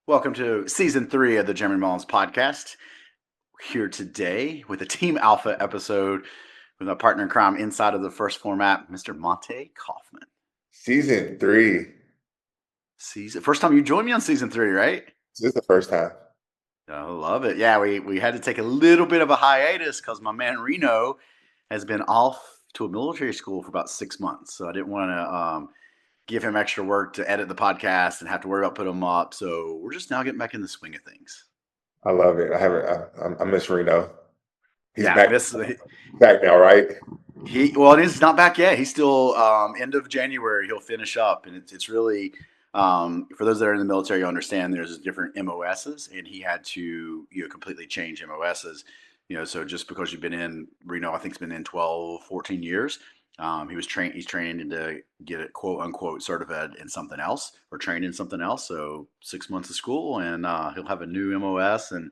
Welcome to season 3 of the Jeremy Mullins podcast. We're here today with a Team Alpha episode with my partner in crime inside of the first format, Mr. Montae Kaufman. Season 3. First time you joined me on season 3, right? This is the first time. I love it. Yeah, we had to take a little bit of a hiatus because my man Reno has been off to a military school for about 6 months. So I didn't want to give him extra work to edit the podcast and have to worry about putting them up. So we're just now getting back in the swing of things. I love it. I miss Reno. He's Yeah, back now, right? He's not back yet. He's still end of January. He'll finish up, and it's really for those that are in the military. You understand there's different MOSs, and he had to completely change MOSs. So just because you've been in Reno, I think it's been in 12, 14 years. He's training to get it quote unquote certified in something else or trained in something else. So 6 months of school, and he'll have a new MOS, and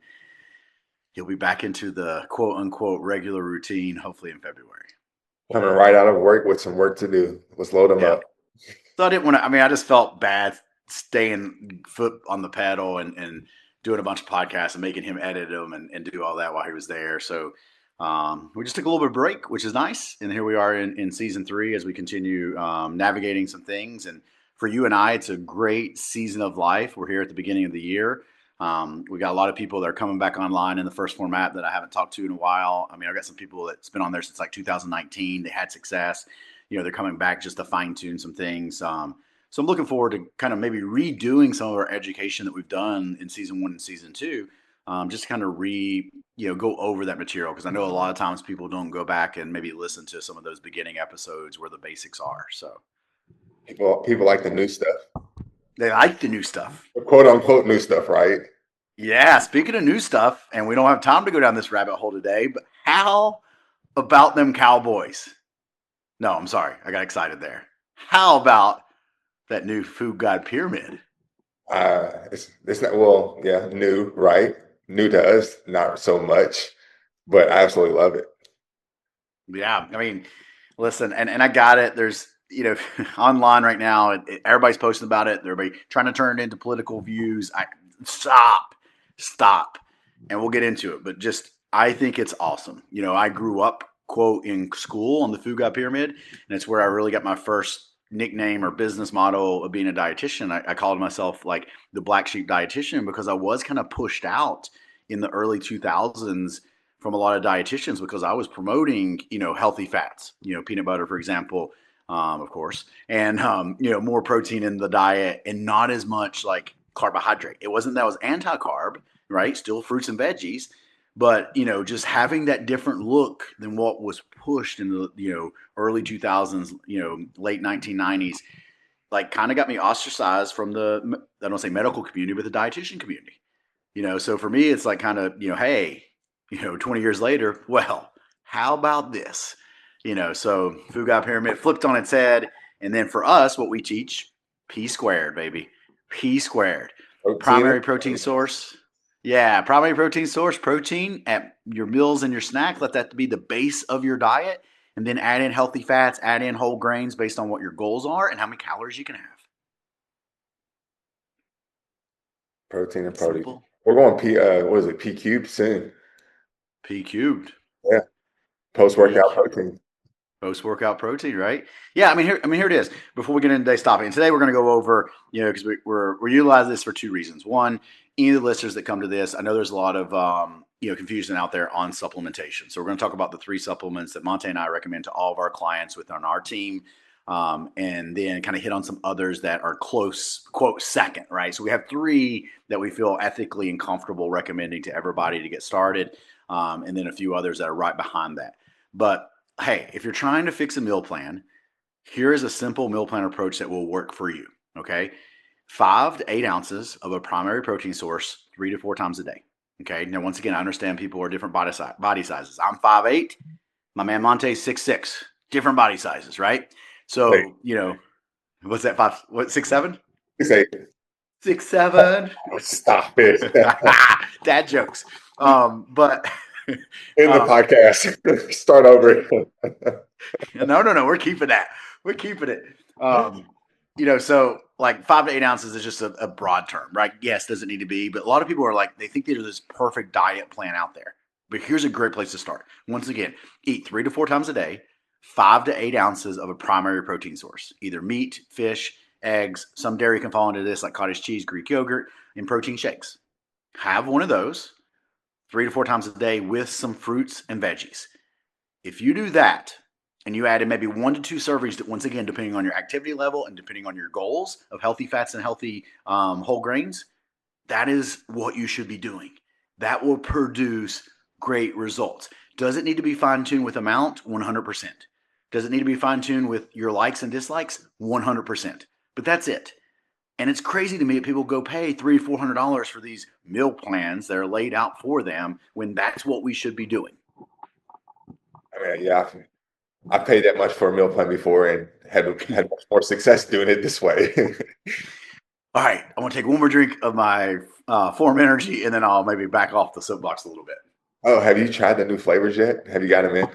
he'll be back into the quote unquote regular routine, hopefully in February. Coming right out of work with some work to do. Let's load him Yeah. up. So I didn't want to. I just felt bad staying foot on the pedal and doing a bunch of podcasts and making him edit them and do all that while he was there. So we just took a little bit of break, which is nice. And here we are in season 3 as we continue navigating some things. And for you and I, it's a great season of life. We're here at the beginning of the year. We got a lot of people that are coming back online in the first format that I haven't talked to in a while. I've got some people that's been on there since like 2019. They had success. They're coming back just to fine tune some things. So I'm looking forward to kind of maybe redoing some of our education that we've done in season 1 and season 2. Just to kind of go over that material, because I know a lot of times people don't go back and maybe listen to some of those beginning episodes where the basics are. So People like the new stuff. they like the new stuff. The quote unquote new stuff, right? Yeah, speaking of new stuff, and we don't have time to go down this rabbit hole today, but how about them Cowboys? No, I'm sorry. I got excited there. How about that new food guide pyramid? It's not, well, yeah, new, right? New to us, not so much, but I absolutely love it. Yeah, listen, and I got it. There's online right now, everybody's posting about it. Everybody trying to turn it into political views. Stop, and we'll get into it. But just I think it's awesome. I grew up quote in school on the food guide pyramid, and it's where I really got my first nickname or business model of being a dietitian. I called myself like the black sheep dietitian because I was kind of pushed out in the early 2000s from a lot of dietitians because I was promoting, healthy fats, peanut butter, for example, of course, and, more protein in the diet and not as much like carbohydrate. It wasn't that I was anti-carb, right? Still fruits and veggies, but, just having that different look than what was pushed in the, early 2000s, late 1990s, like kind of got me ostracized from I don't say medical community, but the dietitian community. So for me, it's like kind of, hey, 20 years later, well, how about this? So food guide pyramid flipped on its head. And then for us, what we teach, P squared, baby. P squared. Protein. Primary protein source. Yeah, primary protein source, protein at your meals and your snack. Let that be the base of your diet. And then add in healthy fats, add in whole grains based on what your goals are and how many calories you can have. Protein and protein. Simple. We're going what is it? P cubed soon. P cubed. Yeah. Post P workout cubed. protein. Post-workout protein, right? Yeah, here it is. Before we get into today's topic, and today we're going to go over, because we're utilizing this for 2 reasons. One, any of the listeners that come to this, I know there's a lot of confusion out there on supplementation. So we're going to talk about the 3 supplements that Montae and I recommend to all of our clients within our team, and then kind of hit on some others that are close, quote, second, right? So we have 3 that we feel ethically and comfortable recommending to everybody to get started, and then a few others that are right behind that. But hey, if you're trying to fix a meal plan, here is a simple meal plan approach that will work for you. Okay. 5 to 8 ounces of a primary protein source 3 to 4 times a day. Okay. Now, once again, I understand people are different body sizes. I'm 5'8". My man Montae's 6'6". Different body sizes, right? So, Wait, what's that? 6'7"? 6'8". 6'7". Stop it. Dad jokes. But In the podcast. Start over. no. We're keeping that. We're keeping it. So like 5 to 8 ounces is just a broad term, right? Yes, doesn't need to be, but a lot of people are like, they think there's this perfect diet plan out there. But here's a great place to start. Once again, eat 3 to 4 times a day, 5 to 8 ounces of a primary protein source, either meat, fish, eggs. Some dairy can fall into this, like cottage cheese, Greek yogurt, and protein shakes. Have one of those 3 to 4 times a day with some fruits and veggies. If you do that, and you added maybe 1 to 2 servings, once again, depending on your activity level and depending on your goals of healthy fats and healthy whole grains, that is what you should be doing. That will produce great results. Does it need to be fine tuned with amount? 100%. Does it need to be fine tuned with your likes and dislikes? 100%. But that's it. And it's crazy to me that people go pay $300-400 for these meal plans that are laid out for them when that's what we should be doing. I mean, yeah, I've paid that much for a meal plan before and had much more success doing it this way. All right, I'm gonna take one more drink of my Phorm Energy, and then I'll maybe back off the soapbox a little bit. Oh, have you tried the new flavors yet? Have you got them in?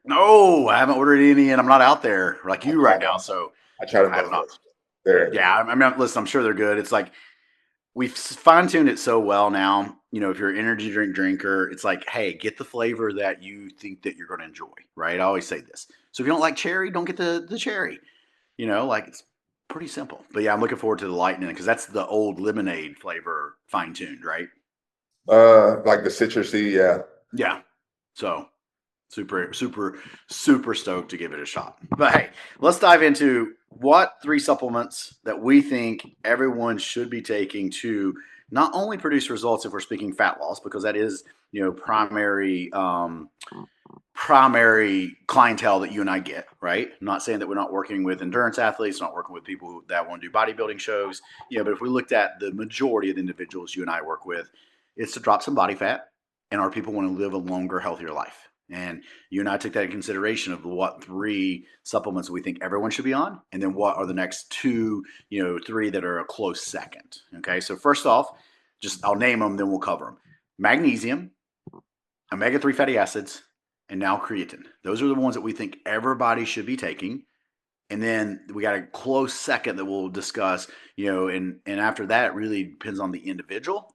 No, I haven't ordered any, and I'm not out there like I you right tried now, them. so I tried them I don't both. know. They're Yeah, I mean, listen, I'm sure they're good. It's like we've fine tuned it so well now. If you're an energy drink drinker, it's like, hey, get the flavor that you think that you're going to enjoy, right? I always say this. So if you don't like cherry, don't get the cherry. Like it's pretty simple. But yeah, I'm looking forward to the lightning because that's the old lemonade flavor fine tuned, right? like the citrusy, yeah. Yeah. So super, super, super stoked to give it a shot. But hey, let's dive into what 3 supplements that we think everyone should be taking to not only produce results if we're speaking fat loss, because that is, primary clientele that you and I get, right? I'm not saying that we're not working with endurance athletes, not working with people that want to do bodybuilding shows, but if we looked at the majority of the individuals you and I work with, it's to drop some body fat, and our people want to live a longer, healthier life. And you and I took that in consideration of what 3 supplements we think everyone should be on, and then what are the next 2, 3 that are a close second. Okay, so first off, just I'll name them, then we'll cover them. Magnesium, omega-3 fatty acids, and now creatine. Those are the ones that we think everybody should be taking. And then we got a close second that we'll discuss, and after that, it really depends on the individual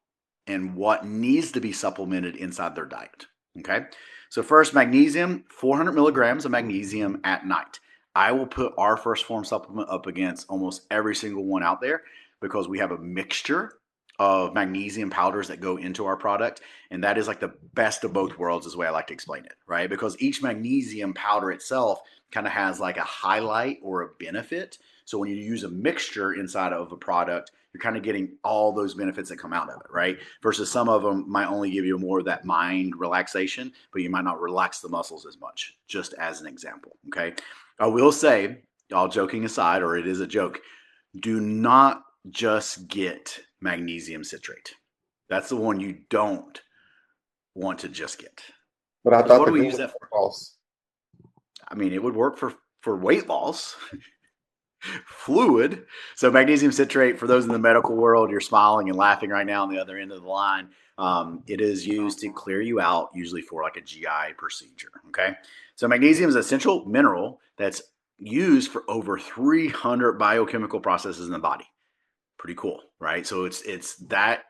and what needs to be supplemented inside their diet. Okay. So first, magnesium, 400 milligrams of magnesium at night. I will put our first Phorm supplement up against almost every single one out there because we have a mixture of magnesium powders that go into our product. And that is like the best of both worlds is the way I like to explain it, right? Because each magnesium powder itself kind of has like a highlight or a benefit. So when you use a mixture inside of a product, you're kind of getting all those benefits that come out of it, right? Versus some of them might only give you more of that mind relaxation, but you might not relax the muscles as much, just as an example, okay? I will say, all joking aside, or it is a joke, do not just get magnesium citrate. That's the one you don't want to just get. But I Because thought what the do we new use ones that for? were false. I mean, it would work for weight loss. Fluid. So magnesium citrate, for those in the medical world, you're smiling and laughing right now on the other end of the line. It is used to clear you out, usually for like a GI procedure. Okay. So magnesium is an essential mineral that's used for over 300 biochemical processes in the body. Pretty cool, right? So it's that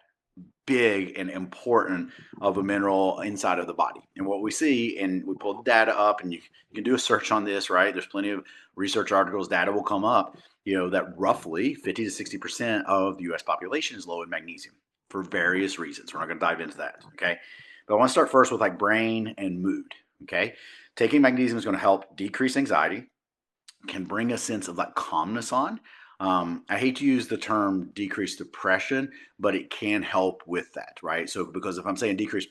big and important of a mineral inside of the body. And what we see, and we pull the data up, and you can do a search on this, right? There's plenty of research articles, data will come up, that roughly 50 to 60% of the US population is low in magnesium for various reasons. We're not going to dive into that, okay? But I want to start first with like brain and mood, okay? Taking magnesium is going to help decrease anxiety, can bring a sense of like calmness on. I hate to use the term decreased depression, but it can help with that, right? So because if I'm saying decreased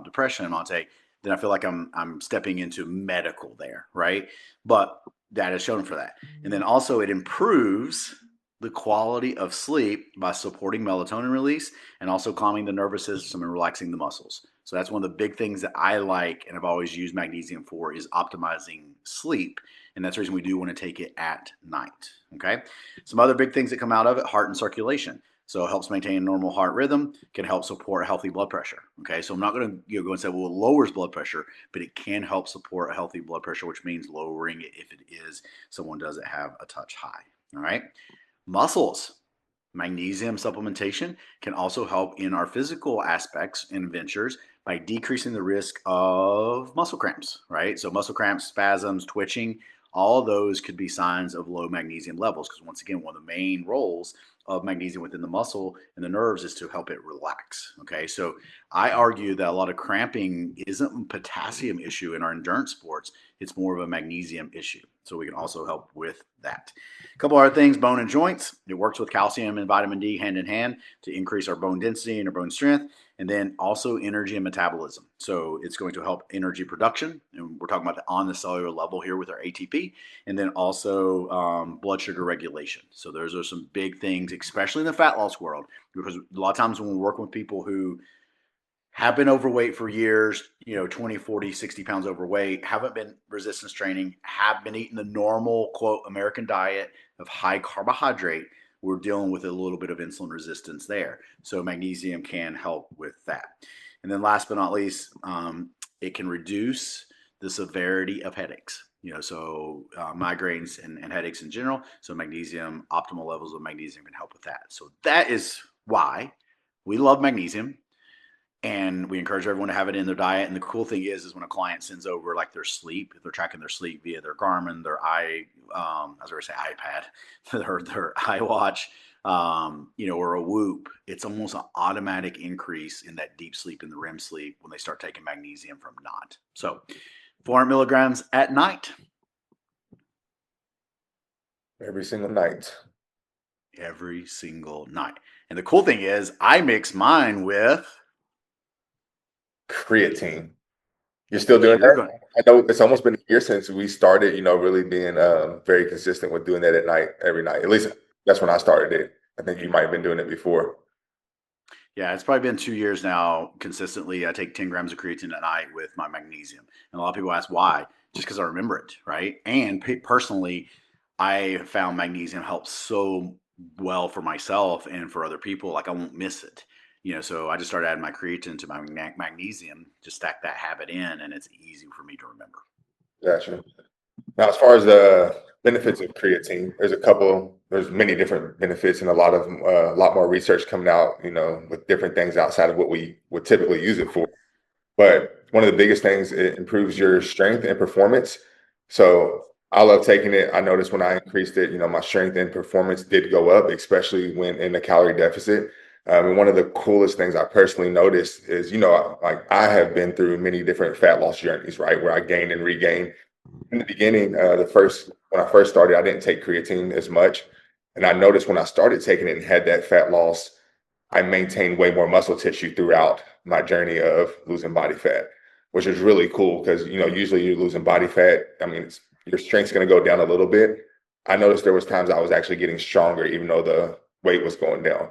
depression, Montae, then I feel like I'm stepping into medical there, right? But data is shown for that. And then also it improves the quality of sleep by supporting melatonin release and also calming the nervous system and relaxing the muscles. So that's one of the big things that I like and I've always used magnesium for is optimizing sleep. And that's the reason we do want to take it at night. Okay. Some other big things that come out of it, heart and circulation. So it helps maintain normal heart rhythm, can help support healthy blood pressure. Okay. So I'm not going to go and say, well, it lowers blood pressure, but it can help support a healthy blood pressure, which means lowering it if it is someone doesn't have a touch high. All right. Muscles. Magnesium supplementation can also help in our physical aspects and ventures by decreasing the risk of muscle cramps, right? So, muscle cramps, spasms, twitching, all of those could be signs of low magnesium levels. Because, once again, one of the main roles of magnesium within the muscle and the nerves is to help it relax. Okay. So, I argue that a lot of cramping isn't a potassium issue in our endurance sports, it's more of a magnesium issue. So, we can also help with that. A couple other things, bone and joints. It works with calcium and vitamin D hand in hand to increase our bone density and our bone strength, and then also energy and metabolism. So it's going to help energy production, and we're talking about on the cellular level here with our ATP, and then also blood sugar regulation. So those are some big things, especially in the fat loss world, because a lot of times when we're working with people who have been overweight for years, 20, 40, 60 pounds overweight, haven't been resistance training, have been eating the normal, quote, American diet of high carbohydrate, we're dealing with a little bit of insulin resistance there. So magnesium can help with that. And then last but not least, it can reduce the severity of headaches. So migraines and headaches in general. So magnesium, optimal levels of magnesium can help with that. So that is why we love magnesium. And we encourage everyone to have it in their diet. And the cool thing is when a client sends over like their sleep, if they're tracking their sleep via their Garmin, their iPad, their iWatch, or a Whoop, it's almost an automatic increase in that deep sleep and the REM sleep when they start taking magnesium from not. So 400 milligrams at night. Every single night. Every single night. And the cool thing is I mix mine with Creatine. You're still doing you're that? going. I know it's almost been a year since we started, really being very consistent with doing that at night, every night. At least that's when I started it. I think you might have been doing it before. Yeah, it's probably been 2 years now consistently. I take 10 grams of creatine at night with my magnesium. And a lot of people ask why. Just because I remember it, right? And personally, I found magnesium helps so well for myself and for other people. Like I won't miss it. So I just started adding my creatine to my magnesium, just stack that habit in, and it's easy for me to remember. Gotcha. Now, as far as the benefits of creatine, there's many different benefits and a lot more research coming out, with different things outside of what we would typically use it for. But one of the biggest things, it improves your strength and performance. So I love taking it. I noticed when I increased it, my strength and performance did go up, especially when in the calorie deficit. And one of the coolest things I personally noticed is, like I have been through many different fat loss journeys, right, where I gain and regain. In the beginning, when I first started, I didn't take creatine as much, and I noticed when I started taking it and had that fat loss, I maintained way more muscle tissue throughout my journey of losing body fat, which is really cool because usually you're losing body fat. I mean, your strength's going to go down a little bit. I noticed there was times I was actually getting stronger, even though the weight was going down,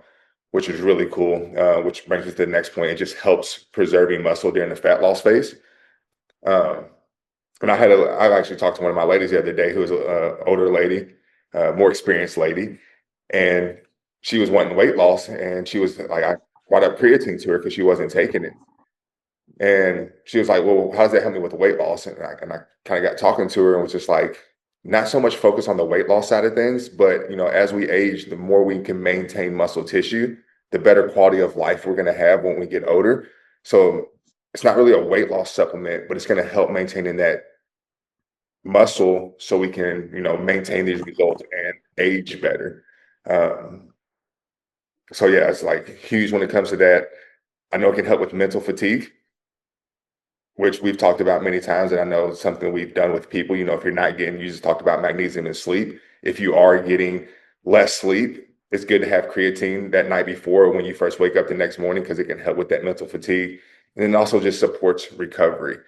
which is really cool. Which brings us to the next point. It just helps preserving muscle during the fat loss phase. Um, and I actually talked to one of my ladies the other day who was an older lady, more experienced lady, and she was wanting weight loss, and she was like, I brought up creatine to her because she wasn't taking it, and she was like, "Well, how does that help me with the weight loss?" And I kind of got talking to her and was just like, not so much focus on the weight loss side of things, but as we age, the more we can maintain muscle tissue, the better quality of life we're going to have when we get older. So it's not really a weight loss supplement, but it's going to help maintaining that muscle so we can maintain these results and age better. um, so yeah, it's like huge when it comes to that. I know it can help with mental fatigue, which we've talked about many times, and I know it's something we've done with people. If you're not getting, you just talked about magnesium and sleep. If you are getting less sleep, it's good to have creatine that night before when you first wake up the next morning because it can help with that mental fatigue, and then also just supports recovery.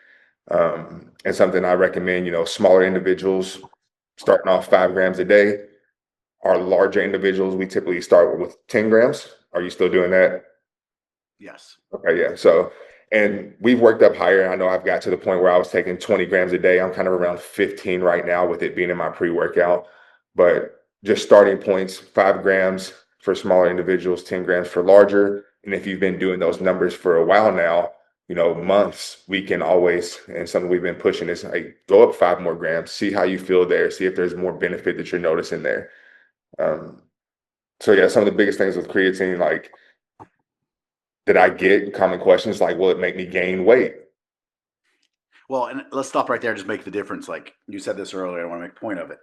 And something I recommend, smaller individuals starting off 5 grams a day. Our larger individuals, we typically start with 10 grams. Are you still doing that? Yes. Okay, yeah. So, and we've worked up higher. I know I've got to the point where I was taking 20 grams a day. I'm kind of around 15 right now with it being in my pre-workout. But just starting points, 5 grams for smaller individuals, 10 grams for larger. And if you've been doing those numbers for a while now, months, we can always, and something we've been pushing is like go up 5 more grams, see how you feel there, see if there's more benefit that you're noticing there. Um, So yeah, some of the biggest things with creatine, like that I get common questions like, will it make me gain weight? Well, and let's stop right there and just make the difference. Like you said this earlier, I want to make a point of it.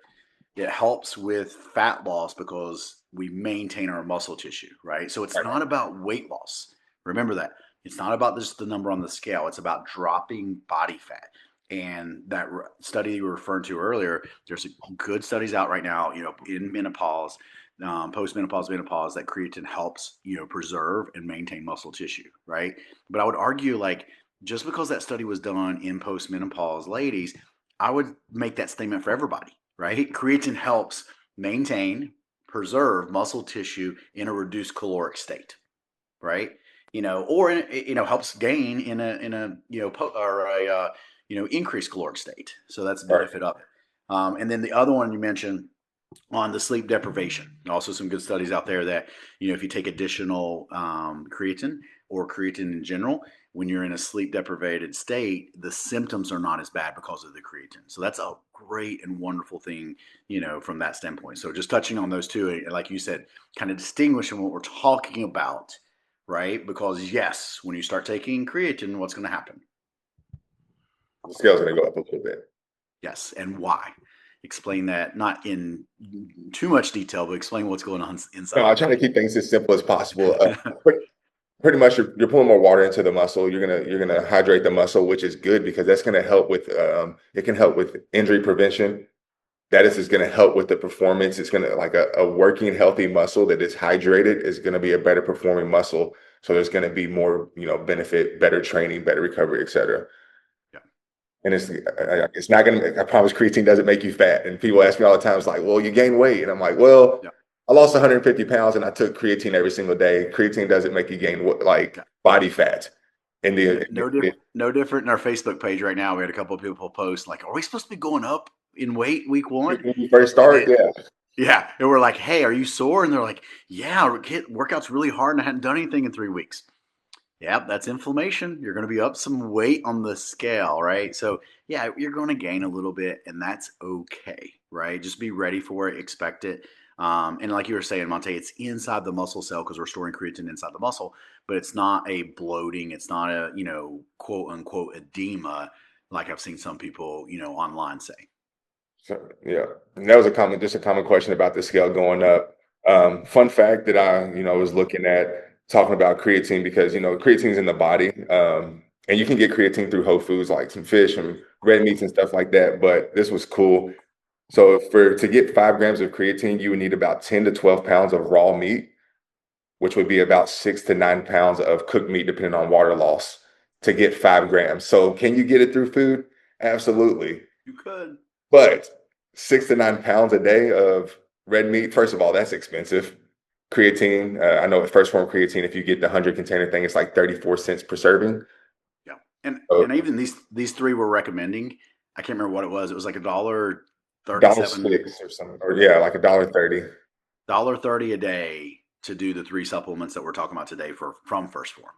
It helps with fat loss because we maintain our muscle tissue, right? So it's Right. not about weight loss. Remember that. It's not about just the number on the scale. It's about dropping body fat. And that study you were referring to earlier, there's good studies out right now, in menopause, post-menopause, menopause, that creatine helps, preserve and maintain muscle tissue, right? But I would argue, like, just because that study was done in post-menopause ladies, I would make that statement for everybody, right? Creatine helps maintain, preserve muscle tissue in a reduced caloric state, right? Or helps gain in a or a increased caloric state. So that's a Right. benefit of it. And then the other one you mentioned on the sleep deprivation. Also, some good studies out there that if you take additional creatine or creatine in general, when you're in a sleep deprived state, the symptoms are not as bad because of the creatine. So that's a great and wonderful thing, from that standpoint. So just touching on those two, like you said, kind of distinguishing what we're talking about, right? Because yes, when you start taking creatine, what's going to happen? The scale's going to go up a little bit. Yes, and why? Explain that, not in too much detail, but explain what's going on No, inside I your try to body. keep things as simple as possible. Pretty much you're pulling more water into the muscle. You're gonna hydrate the muscle, which is good because that's gonna help with it can help with injury prevention. That is going to help with the performance. It's going to like a working healthy muscle that is hydrated is going to be a better performing muscle. So there's going to be more, benefit, better training, better recovery, et cetera. Yeah, And it's not going to, I promise creatine doesn't make you fat. And people ask me all the time, it's like, well, you gain weight. And I'm like, well, yeah, I lost 150 pounds and I took creatine every single day. Creatine doesn't make you gain like yeah. body fat. In No, the, no different. No different in our Facebook page right now. We had a couple of people post like, "Are we supposed to be going up in weight week one?" when you first And start, yeah. yeah, and we're like, "Hey, are you sore?" And they're like, "Yeah, workout's really hard, and I hadn't done anything in 3 weeks." Yep, that's inflammation. You're going to be up some weight on the scale, right? So, yeah, you're going to gain a little bit, and that's okay, right? Just be ready for it, expect it. And like you were saying, Monte, it's inside the muscle cell because we're storing creatine inside the muscle, but it's not a bloating, it's not a, quote unquote edema, like I've seen some people, online say. So, yeah, and that was just a common question about the scale going up. Fun fact that I, was looking at talking about creatine because creatine's in the body, and you can get creatine through whole foods like some fish and red meats and stuff like that. But this was cool. So to get 5 grams of creatine, you would need about 10 to 12 pounds of raw meat, which would be about 6 to 9 pounds of cooked meat, depending on water loss, to get 5 grams. So can you get it through food? Absolutely. You could. But 6 to 9 pounds a day of red meat, first of all, that's expensive. Creatine, I know at First Form creatine, if you get the 100 container thing, it's like 34 cents per serving. Yeah. And So even these three we're recommending, I can't remember what it was. It was like a dollar dollar 37 six or something, or yeah, like $1.30. $1.30 a day to do the three supplements that we're talking about today from First Form,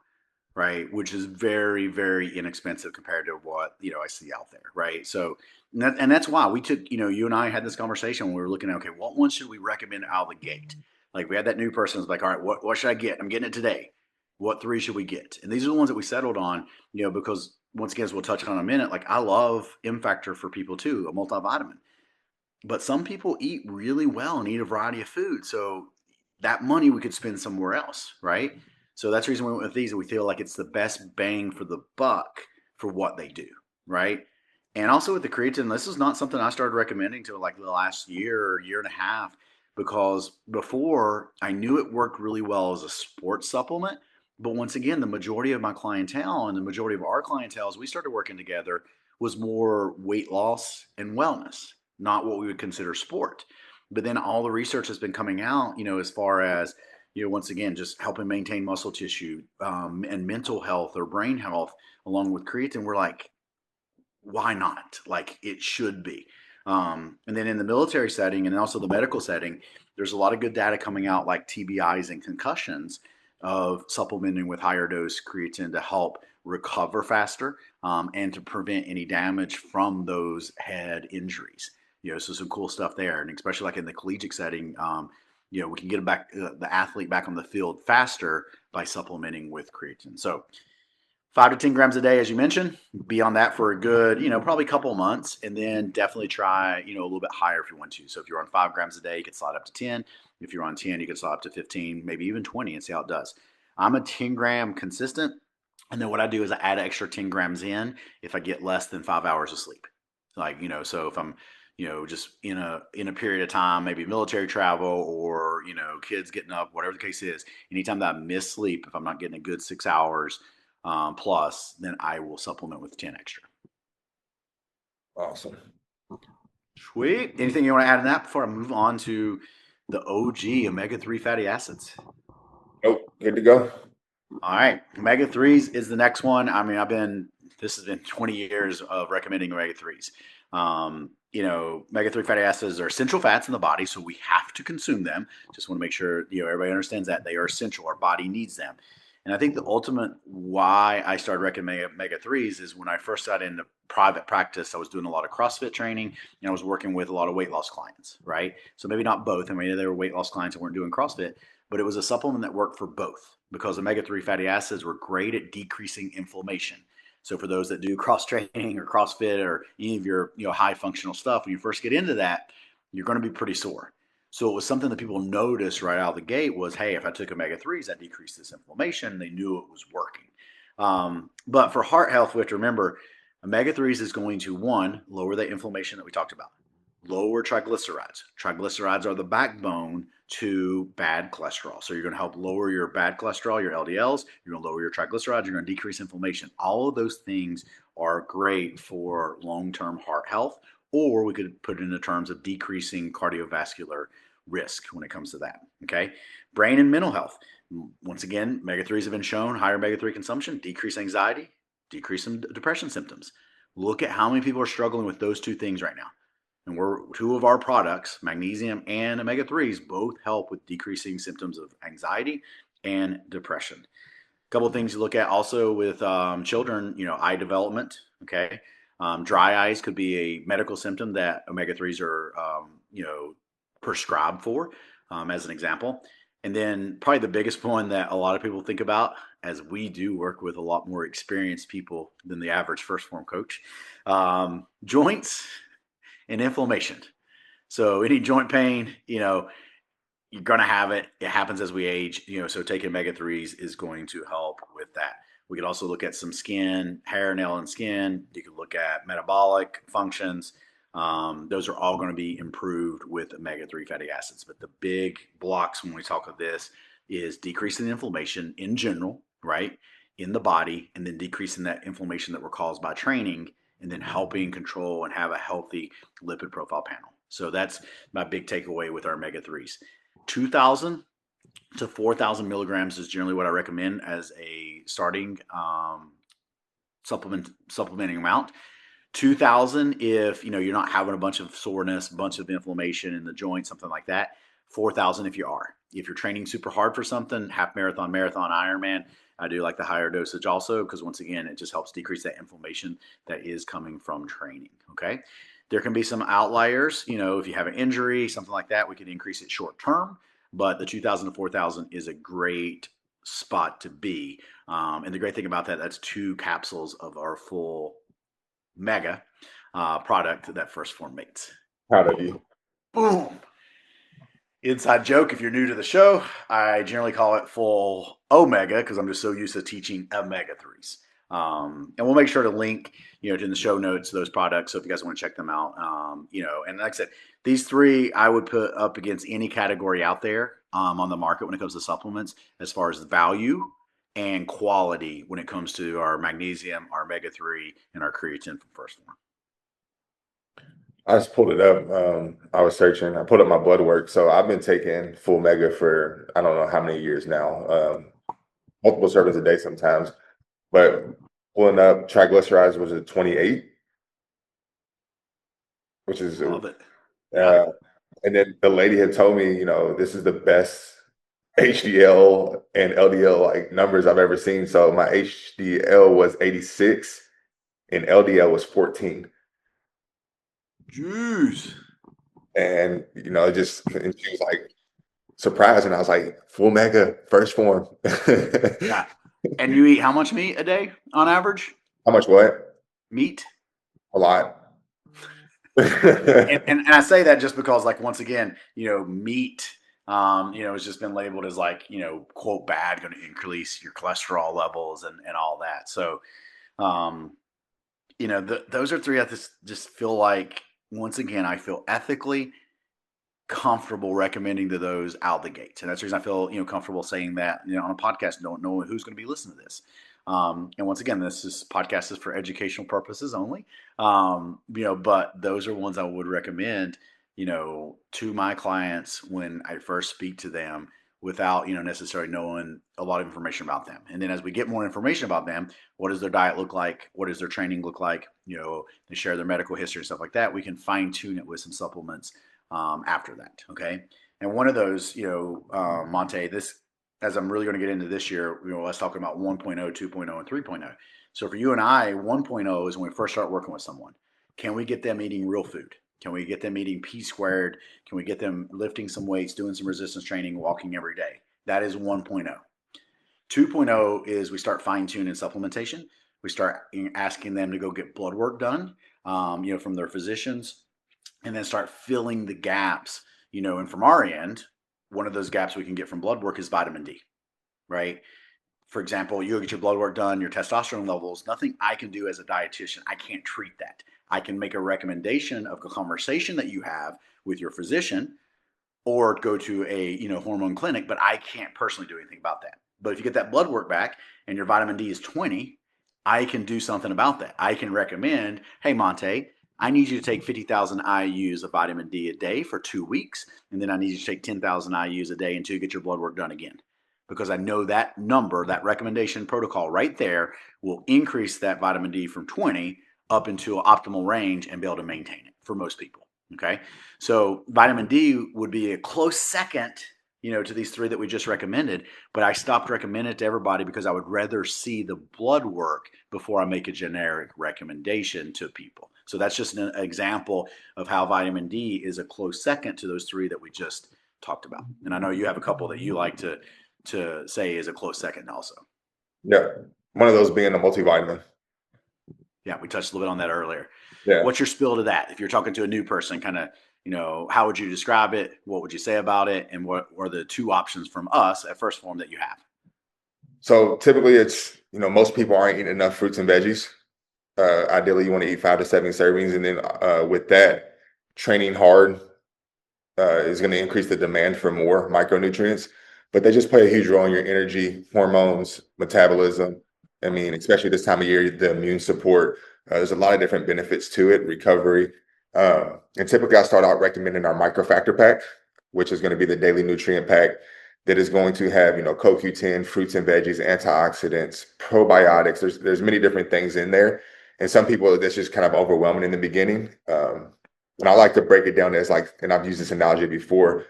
right? Which is very, very inexpensive compared to what I see out there, right? So, and that's why we took, you and I had this conversation when we were looking at, okay, what one should we recommend out of the gate? Like we had that new person who's like, all right, what should I get? I'm getting it today. What three should we get? And these are the ones that we settled on, because once again, as we'll touch on in a minute, like I love M Factor for people too, a multivitamin. But some people eat really well and eat a variety of food. So that money we could spend somewhere else, right? So that's the reason we went with these. We feel like it's the best bang for the buck for what they do, right? And also with the creatine, this is not something I started recommending till like the last year or year and a half, because before I knew it worked really well as a sports supplement. But once again, the majority of my clientele and the majority of our clientele, as we started working together, was more weight loss and wellness, not what we would consider sport. But then all the research has been coming out, as far as, once again, just helping maintain muscle tissue, and mental health or brain health along with creatine. We're like, why not? Like it should be. And then in the military setting and also the medical setting, there's a lot of good data coming out, like TBIs and concussions, of supplementing with higher dose creatine to help recover faster, and to prevent any damage from those head injuries. So some cool stuff there, and especially like in the collegiate setting. we can get back the athlete back on the field faster by supplementing with creatine. So 5 to 10 grams a day, as you mentioned. Be on that for a good, probably a couple of months, and then definitely try, a little bit higher if you want to. So if you're on 5 grams a day, you can slide up to 10. If you're on 10, you can slide up to 15, maybe even 20, and see how it does. I'm a 10-gram consistent, and then what I do is I add an extra 10 grams in if I get less than 5 hours of sleep. Like, so if I'm, just in a period of time, maybe military travel or, kids getting up, whatever the case is, anytime that I miss sleep, if I'm not getting a good 6 hours plus, then I will supplement with 10 extra. Awesome. Sweet. Anything you want to add in that before I move on to the OG omega-3 fatty acids? Nope. Good to go. All right. Omega-3s is the next one. I mean, this has been 20 years of recommending omega-3s. Omega-3 fatty acids are essential fats in the body, so we have to consume them. Just want to make sure, everybody understands that they are essential. Our body needs them. And I think the ultimate why I started recommending omega-3s is when I first got into private practice, I was doing a lot of CrossFit training and I was working with a lot of weight loss clients, right? So maybe not both. I mean, there were weight loss clients that weren't doing CrossFit, but it was a supplement that worked for both because omega-3 fatty acids were great at decreasing inflammation. So for those that do cross training or CrossFit or any of your high functional stuff, when you first get into that, you're going to be pretty sore. So it was something that people noticed right out of the gate was, hey, if I took omega-3s, that decreased this inflammation. They knew it was working. But for heart health, we have to remember omega-3s is going to, one, lower the inflammation that we talked about, lower triglycerides. Triglycerides are the backbone to bad cholesterol. So you're going to help lower your bad cholesterol, your LDLs. You're going to lower your triglycerides. You're going to decrease inflammation. All of those things are great for long-term heart health, or we could put it into terms of decreasing cardiovascular risk when it comes to that. Okay. Brain and mental health. Once again, omega-3s have been shown higher omega-3 consumption, decrease anxiety, decrease some depression symptoms. Look at how many people are struggling with those two things right now. And two of our products, magnesium and omega-3s, both help with decreasing symptoms of anxiety and depression. A couple of things you look at also with children, eye development. Okay. Dry eyes could be a medical symptom that omega-3s are, prescribed for, as an example. And then probably the biggest one that a lot of people think about, as we do work with a lot more experienced people than the average first form coach, joints and inflammation. So any joint pain, you're going to have it. It happens as we age, so taking omega-3s is going to help with that. We could also look at some skin, hair, nail, and skin. You could look at metabolic functions. Those are all going to be improved with omega-3 fatty acids. But the big blocks when we talk of this is decreasing inflammation in general, right, in the body, and then decreasing that inflammation that were caused by training, and then helping control and have a healthy lipid profile panel. So that's my big takeaway with our omega-3s. 2,000 to 4,000 milligrams is generally what I recommend as a starting supplementing amount. 2,000 if you're not having a bunch of soreness, a bunch of inflammation in the joint, something like that. 4,000 if you are. If you're training super hard for something, half marathon, Ironman, I do like the higher dosage also because once again, it just helps decrease that inflammation that is coming from training. Okay. There can be some outliers, if you have an injury, something like that, we can increase it short term, but the 2,000 to 4,000 is a great spot to be. And the great thing about that, that's 2 capsules of our full mega product that First Form makes. Proud of you. Boom. Inside joke, if you're new to the show, I generally call it full omega because I'm just so used to teaching omega-3s. And we'll make sure to link, in the show notes those products. So if you guys want to check them out, and like I said, these 3 I would put up against any category out there on the market when it comes to supplements, as far as value and quality when it comes to our magnesium, our omega-3, and our creatine from First Form. I just pulled it up. I was searching. I put up my blood work. So I've been taking full mega for I don't know how many years now. Multiple servings a day sometimes. But pulling up triglycerides was at 28, which is Love it. Yeah. and then the lady had told me, this is the best HDL and LDL like numbers I've ever seen. So my HDL was 86 and LDL was 14. Jeez. And and she was like, surprised, and I was like, full mega, first form. Yeah. And you eat how much meat a day on average? How much what? Meat? A lot. And I say that just because, like, once again, meat, has just been labeled as, like, quote, bad, going to increase your cholesterol levels and all that. So, um, those are three I just feel like, once again, I feel ethically comfortable recommending to those out the gate. And that's the reason I feel, comfortable saying that, on a podcast. Don't know who's going to be listening to this. And once again, this podcast is for educational purposes only. But those are ones I would recommend, to my clients when I first speak to them without, necessarily knowing a lot of information about them. And then as we get more information about them, what does their diet look like? What does their training look like? They share their medical history and stuff like that. We can fine tune it with some supplements after that. Okay. And one of those, Montae, this, as I'm really going to get into this year, let's talk about 1.0, 2.0, and 3.0. So for you and I, 1.0 is when we first start working with someone. Can we get them eating real food? Can we get them eating P squared? Can we get them lifting some weights, doing some resistance training, walking every day? That is 1.0. 2.0 is we start fine tuning supplementation. We start asking them to go get blood work done, from their physicians, and then start filling the gaps, and from our end, one of those gaps we can get from blood work is vitamin D, right? For example, you get your blood work done, your testosterone levels, nothing I can do as a dietitian. I can't treat that. I can make a recommendation of a conversation that you have with your physician or go to a, hormone clinic, but I can't personally do anything about that. But if you get that blood work back and your vitamin D is 20, I can do something about that. I can recommend, hey, Montae, I need you to take 50,000 IUs of vitamin D a day for 2 weeks. And then I need you to take 10,000 IUs a day until you get your blood work done again. Because I know that number, that recommendation protocol right there will increase that vitamin D from 20 up into an optimal range and be able to maintain it for most people. Okay. So vitamin D would be a close second, to these three that we just recommended, but I stopped recommending it to everybody because I would rather see the blood work before I make a generic recommendation to people. So that's just an example of how vitamin D is a close second to those three that we just talked about. And I know you have a couple that you like to say is a close second also. Yeah. One of those being a multivitamin. Yeah, we touched a little bit on that earlier. Yeah. What's your spill to that? If you're talking to a new person, kind of, how would you describe it? What would you say about it? And what are the two options from us at First Form that you have? So typically it's, most people aren't eating enough fruits and veggies. Ideally, you want to eat 5 to 7 servings. And then with that, training hard is going to increase the demand for more micronutrients. But they just play a huge role in your energy, hormones, metabolism. I mean, especially this time of year, the immune support. There's a lot of different benefits to it, recovery. And typically, I start out recommending our microfactor pack, which is going to be the daily nutrient pack that is going to have, CoQ10, fruits and veggies, antioxidants, probiotics. There's many different things in there. And some people, that's just kind of overwhelming in the beginning. And I like to break it down as like, and I've used this analogy before.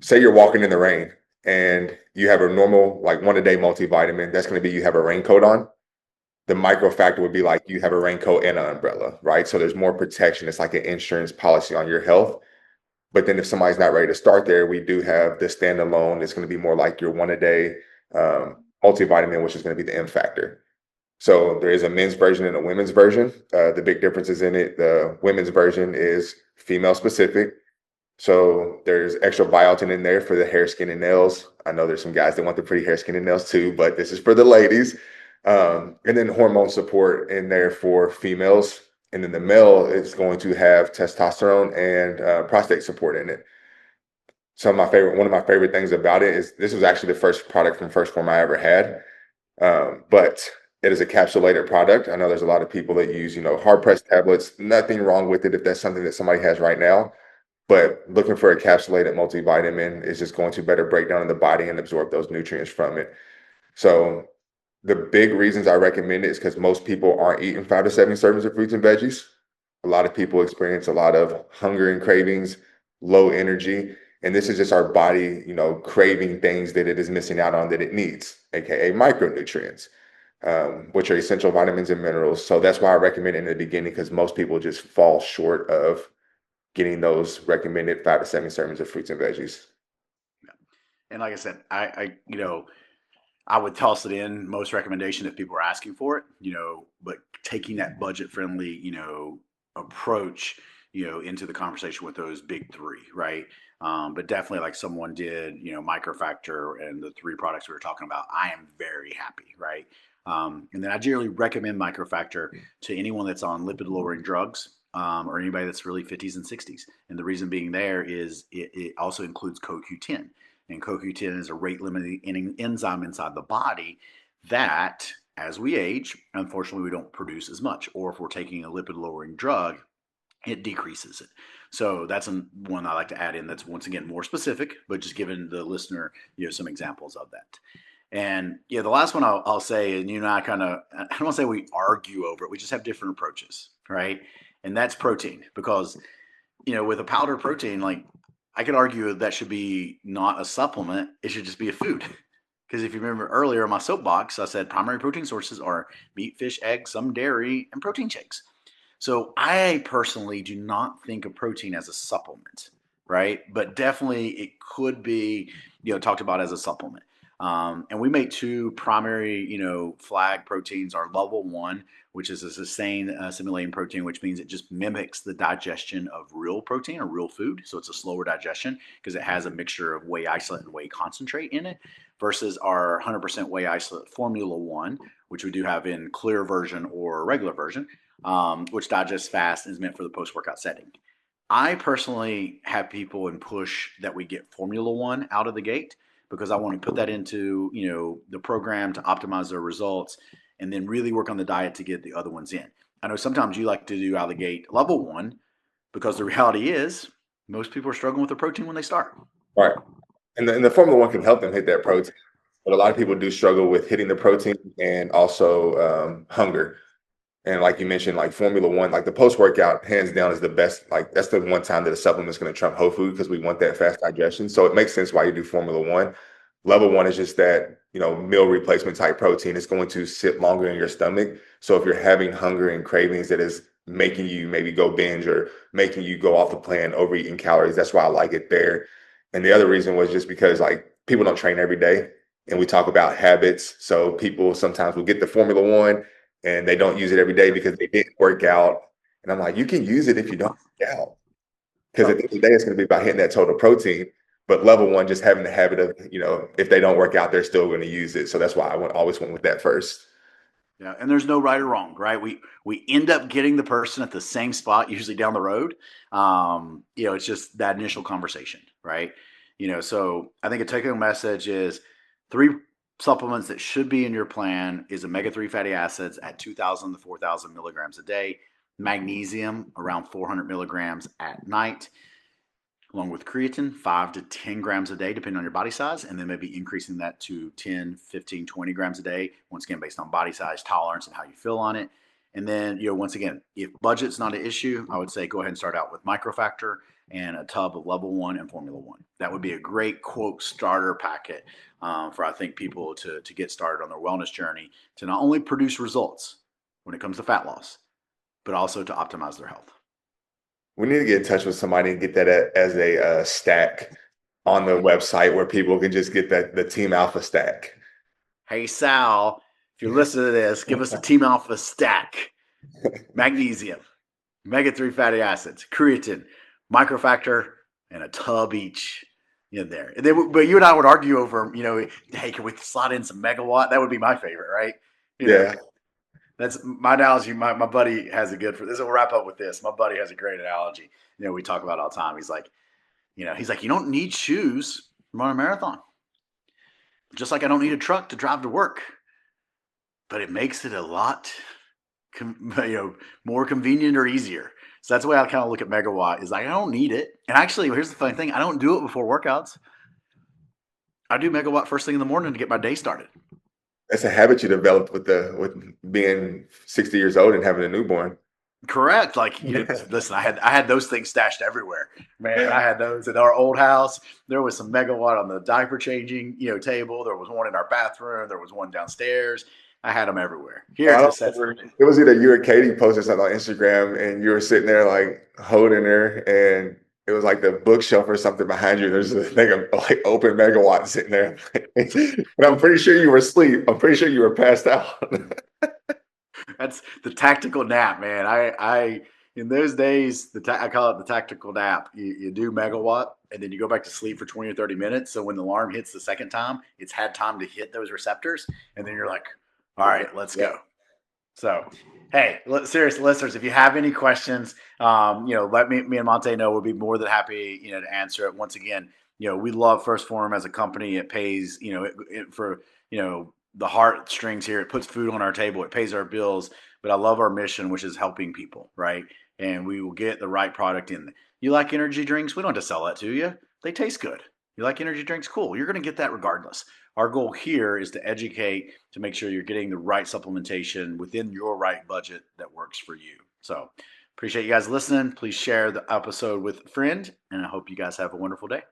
Say you're walking in the rain and you have a normal, like 1-a-day multivitamin. That's going to be you have a raincoat on. The microfactor would be like you have a raincoat and an umbrella, right? So there's more protection. It's like an insurance policy on your health. But then if somebody's not ready to start there, we do have the standalone. It's going to be more like your 1-a-day multivitamin, which is going to be the M factor. So there is a men's version and a women's version. The big differences in it, the women's version is female specific. So there's extra biotin in there for the hair, skin, and nails. I know there's some guys that want the pretty hair, skin, and nails too, but this is for the ladies. And then hormone support in there for females. And then the male is going to have testosterone and prostate support in it. So one of my favorite things about it is this was actually the first product from First Form I ever had. But it is a capsulated product. I know there's a lot of people that use, hard pressed tablets. Nothing wrong with it if that's something that somebody has right now. But looking for a capsulated multivitamin is just going to better break down in the body and absorb those nutrients from it. So the big reasons I recommend it is because most people aren't eating 5 to 7 servings of fruits and veggies. A lot of people experience a lot of hunger and cravings, low energy. And this is just our body, craving things that it is missing out on that it needs, aka micronutrients, which are essential vitamins and minerals. So that's why I recommend it in the beginning, because most people just fall short of getting those recommended 5 to 7 servings of fruits and veggies. And like I said, I would toss it in most recommendation if people are asking for it, but taking that budget friendly, approach, into the conversation with those big three, right? But definitely like someone did, microfactor and the three products we were talking about, I am very happy, right? And then I generally recommend microfactor to anyone that's on lipid lowering drugs. Or anybody that's really 50s and 60s. And the reason being there is it also includes CoQ10. And CoQ10 is a rate limiting enzyme inside the body that, as we age, unfortunately, we don't produce as much. Or if we're taking a lipid lowering drug, it decreases it. So that's one I like to add in that's once again more specific, but just giving the listener some examples of that. And the last one I'll say, and you and I kind of, I don't want to say we argue over it, we just have different approaches, right? And that's protein because with a powder protein, like I could argue that should be not a supplement, it should just be a food. Because if you remember earlier in my soapbox, I said primary protein sources are meat, fish, eggs, some dairy, and protein shakes. So I personally do not think of protein as a supplement, right? But definitely it could be, talked about as a supplement. And we make two primary, flag proteins. Our level one, which is a sustained assimilating protein, which means it just mimics the digestion of real protein or real food. So it's a slower digestion because it has a mixture of whey isolate and whey concentrate in it versus our 100% whey isolate Formula One, which we do have in clear version or regular version, which digests fast and is meant for the post-workout setting. I personally have people and push that we get Formula One out of the gate because I want to put that into the program to optimize their results and then really work on the diet to get the other ones in. I know sometimes you like to do out of the gate level one because the reality is most people are struggling with their protein when they start. Right. And the Formula One can help them hit that protein. But a lot of people do struggle with hitting the protein and also hunger. And like you mentioned, like Formula One, like the post workout, hands down, is the best. Like that's the one time that a supplement is going to trump whole food because we want that fast digestion. So it makes sense why you do Formula One. Level one is just that, meal replacement type protein. It's going to sit longer in your stomach. So if you're having hunger and cravings that is making you maybe go binge or making you go off the plan, overeating calories, that's why I like it there. And the other reason was just because like people don't train every day and we talk about habits. So people sometimes will get the Formula One and they don't use it every day because they didn't work out. And I'm like, you can use it if you don't work out. Because at the end of the day, it's going to be about hitting that total protein. But level one, just having the habit of, if they don't work out, they're still going to use it. So that's why always went with that first. Yeah, and there's no right or wrong, right? We end up getting the person at the same spot, usually down the road. It's just that initial conversation, right? So I think a take-home message is three supplements that should be in your plan is omega-3 fatty acids at 2,000 to 4,000 milligrams a day, magnesium around 400 milligrams at night, along with creatine, 5 to 10 grams a day, depending on your body size, and then maybe increasing that to 10, 15, 20 grams a day, once again, based on body size, tolerance, and how you feel on it. And then, once again, if budget's not an issue, I would say go ahead and start out with microfactor and a tub of level one and Formula One. That would be a great quote starter packet for I think people to get started on their wellness journey to not only produce results when it comes to fat loss, but also to optimize their health. We need to get in touch with somebody and get that as a stack on the website where people can just get the Team Alpha stack. Hey, Sal, if you're listening to this, give us a Team Alpha stack. Magnesium, omega-3 fatty acids, creatine, microfactor, and a tub each in there. And then, but you and I would argue over, hey, can we slot in some megawatt? That would be my favorite, right? Yeah. That's my analogy. My buddy has a good for this. We'll wrap up with this. My buddy has a great analogy. We talk about it all the time. He's like, you don't need shoes to run a marathon. Just like I don't need a truck to drive to work. But it makes it a lot more convenient or easier. So that's the way I kind of look at megawatt is like, I don't need it. And actually, here's the funny thing. I don't do it before workouts. I do megawatt first thing in the morning to get my day started. That's a habit you developed with being 60 years old and having a newborn. Correct. Like, listen, I had those things stashed everywhere, man. I had those in our old house. There was some megawatt on the diaper changing, table. There was one in our bathroom. There was one downstairs. I had them everywhere. Here, it was either you or Katie posted something on Instagram, and you were sitting there like holding her, and it was like the bookshelf or something behind you. There's a thing of like open megawatts sitting there. And I'm pretty sure you were asleep. I'm pretty sure you were passed out. That's the tactical nap, man. I in those days, I call it the tactical nap. You do megawatt, and then you go back to sleep for 20 or 30 minutes. So when the alarm hits the second time, it's had time to hit those receptors, and then you're like, all right, let's Yeah. go. So, hey, serious listeners, if you have any questions, let me and Montae know. We'll be more than happy, to answer it. Once again, we love First Phorm as a company. It pays, for, the heartstrings here. It puts food on our table. It pays our bills. But I love our mission, which is helping people, right? And we will get the right product in. You like energy drinks? We don't have to sell that to you. They taste good. You like energy drinks? Cool. You're going to get that regardless. Our goal here is to educate, to make sure you're getting the right supplementation within your right budget that works for you. So appreciate you guys listening. Please share the episode with a friend, and I hope you guys have a wonderful day.